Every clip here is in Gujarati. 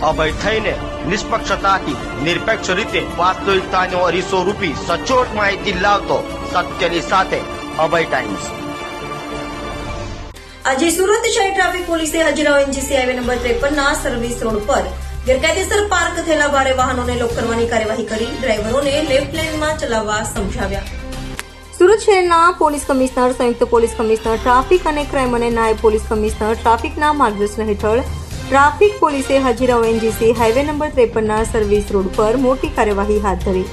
અભય થઈને નિષ્પક્ષતાથી નિરપેક્ષ રીતે વાસ્તવિકતાનો અરીસો રૂપી સચોટ માહિતી લાવતો સત્યની સાથે અભય ટાઈમ્સ। આજે સુરત શહેર ટ્રાફિક પોલીસે Hazira એનજીસી highway number 53 service road પર ગેરકાયદેસર પાર્ક થયેલા ભારે વાહનોને લોક કરવાની કાર્યવાહી કરી ડ્રાઈવરોને લેફ્ટ લેનમાં ચલાવવા સમજાવ્યા। સુરત શહેરના પોલીસ કમિશનર, સંયુક્ત પોલીસ કમિશનર ટ્રાફિક અને ક્રાઇમ અને નાયબ પોલીસ કમિશનર ટ્રાફિકના માર્ગદર્શન હેઠળ ટ્રાફિક પોલીસે Hazira એનજીસી highway number 53 service road પર મોટી કાર્યવાહી હાથ ધરી।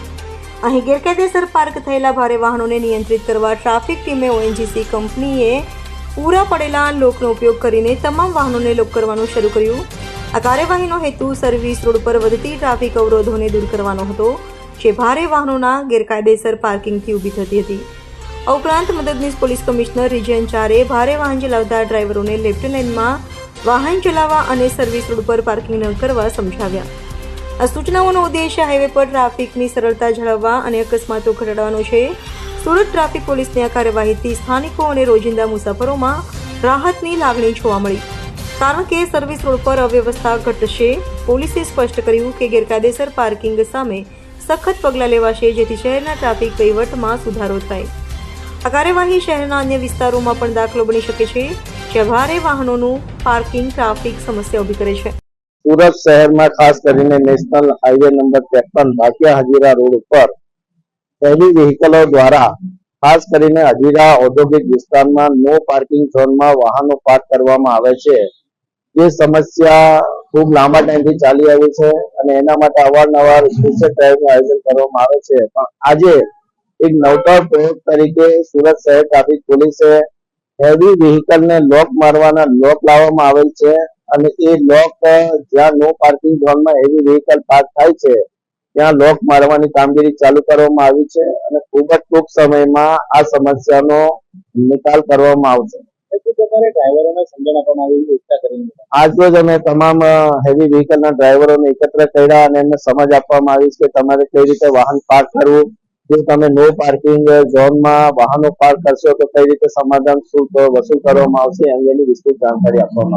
અહીં ગેરકાયદેસર પાર્ક થયેલા ભારે વાહનોને નિયંત્રિત કરવા ટ્રાફિક ટીમે ઓએનજીસી કંપનીએ પૂરા પડેલા લોકનો ઉપયોગ કરીને તમામ વાહનોને લોક કરવાનું શરૂ કર્યું। આ કાર્યવાહીનો હેતુ સર્વિસ રોડ પર વધતી ટ્રાફિક અવરોધોને દૂર કરવાનો હતો, જે ભારે વાહનોના ગેરકાયદેસર પાર્કિંગથી ઊભી થતી હતી। આ ઉપરાંત મદદનીશ પોલીસ કમિશનર રિજિયન 4 ભારે વાહન ચલાવતા ડ્રાઈવરોને લેફ્ટ લેનમાં વાહન ચલાવવા અને સર્વિસ રોડ પર પાર્કિંગ ન કરવા સમજાવ્યા। આ સૂચનાઓનો ઉદ્દેશ્ય હાઈવે પર ટ્રાફિકની સરળતા જાળવવા અને અકસ્માતો ઘટાડવાનો છે। સુરત ટ્રાફિક પોલીસની આ કાર્યવાહીથી સ્થાનિકો અને રોજિંદા મુસાફરોમાં રાહતની લાગણી જોવા મળી, કારણ કે સર્વિસ રોડ પર અવ્યવસ્થા ઘટશે। પોલીસે સ્પષ્ટ કર્યું કે ગેરકાયદેસર પાર્કિંગ સામે સખત પગલાં લેવાશે, જેથી શહેરના ટ્રાફિક વહીવટમાં સુધારો થાય। આ કાર્યવાહી શહેરના અન્ય વિસ્તારોમાં પણ દાખલો બની શકે છે, જ્યાં ભારે વાહનોનું પાર્કિંગ ટ્રાફિક સમસ્યા ઊભી કરે છે। સુરત શહેરમાં ખાસ કરીને national highway number 53 Bhatia Hazira road ઉપર હેવી વ્હીકલો દ્વારા ખાસ કરીને હજીરા ઔદ્યોગિક વિસ્તારમાં નો પાર્કિંગ ઝોનમાં વાહનો પાર્ક કરવામાં આવે છે। જે સમસ્યા ખૂબ લાંબા ટાઈમથી ચાલી આવી છે અને એના માટે અવારનવાર સ્પેશિયલ ડ્રાઈવનું આયોજન કરવામાં આવે છે। પણ આજે એક નવતર પ્રયોગ તરીકે સુરત શહેર ટ્રાફિક પોલીસે હેવી વ્હીકલને લોક મારવાના લોક લાવવામાં આવેલ છે અને એ લોક જ્યાં નો પાર્કિંગ ઝોનમાં હેવી વ્હીકલ પાર્ક થાય છે ત્યાં લોક મારવાની કામગીરી ચાલુ કરવામાં આવી છે અને ખૂબ જ ટૂંક સમયમાં આ સમસ્યાનો નિકાલ કરવામાં આવશે। આજરોજ અમે તમામ હેવી વ્હીકલના ડ્રાઈવરોને એકત્ર કર્યા અને એમને સમજ આપવામાં આવી કે તમારે કઈ રીતે વાહન પાર્ક કરવું, જો તમે નો પાર્કિંગ ઝોનમાં વાહનો પાર્ક કરશો તો કઈ રીતે સમાધાન શુલ્ક વસૂલ કરવામાં આવશે અંગેની વિસ્તૃત જાણકારી આપવામાં